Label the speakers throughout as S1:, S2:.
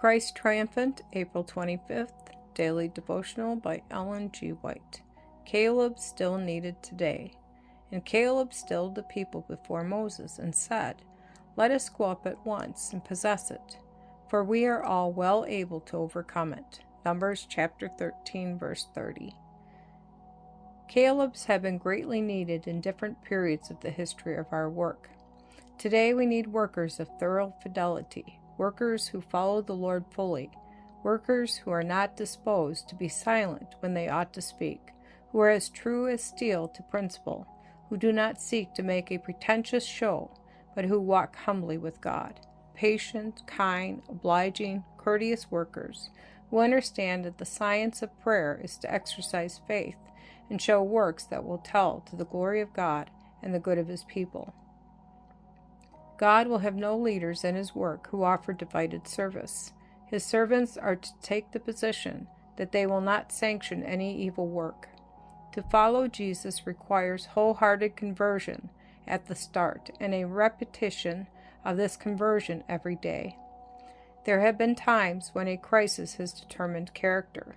S1: Christ Triumphant, April 25th, Daily Devotional by Ellen G. White. Caleb still needed today. And Caleb stilled the people before Moses and said, "Let us go up at once and possess it, for we are all well able to overcome it." Numbers chapter 13, verse 30. Calebs have been greatly needed in different periods of the history of our work. Today we need workers of thorough fidelity, workers who follow the Lord fully, workers who are not disposed to be silent when they ought to speak, who are as true as steel to principle, who do not seek to make a pretentious show, but who walk humbly with God, patient, kind, obliging, courteous workers, who understand that the science of prayer is to exercise faith and show works that will tell to the glory of God and the good of His people. God will have no leaders in His work who offer divided service. His servants are to take the position that they will not sanction any evil work. To follow Jesus requires wholehearted conversion at the start and a repetition of this conversion every day. There have been times when a crisis has determined character.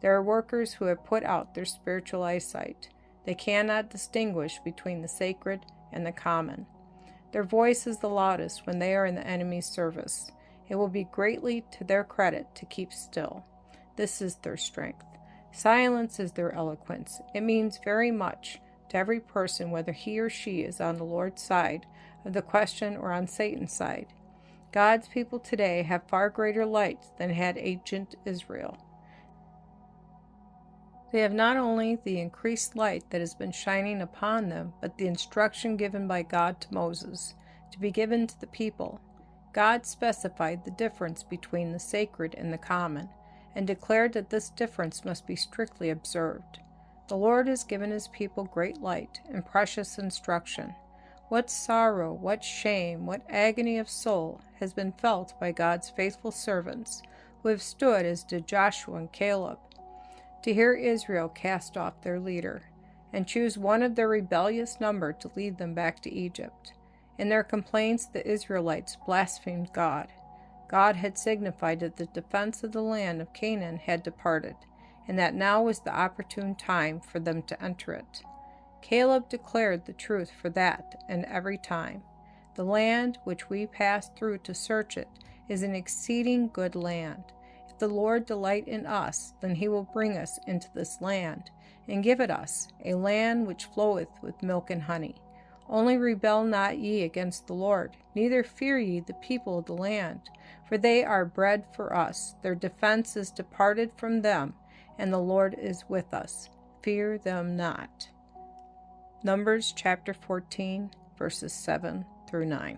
S1: There are workers who have put out their spiritual eyesight. They cannot distinguish between the sacred and the common. Their voice is the loudest when they are in the enemy's service. It will be greatly to their credit to keep still. This is their strength. Silence is their eloquence. It means very much to every person whether he or she is on the Lord's side of the question or on Satan's side. God's people today have far greater light than had ancient Israel. They have not only the increased light that has been shining upon them, but the instruction given by God to Moses to be given to the people. God specified the difference between the sacred and the common, and declared that this difference must be strictly observed. The Lord has given His people great light and precious instruction. What sorrow, what shame, what agony of soul has been felt by God's faithful servants who have stood as did Joshua and Caleb, to hear Israel cast off their leader, and choose one of their rebellious number to lead them back to Egypt. In their complaints, the Israelites blasphemed God. God had signified that the defense of the land of Canaan had departed, and that now was the opportune time for them to enter it. Caleb declared the truth for that and every time. The land which we passed through to search it is an exceeding good land. The Lord delight in us, then He will bring us into this land, and give it us, a land which floweth with milk and honey. Only rebel not ye against the Lord, neither fear ye the people of the land, for they are bread for us. Their defense is departed from them, and the Lord is with us. Fear them not. Numbers chapter 14, verses 7 through 9.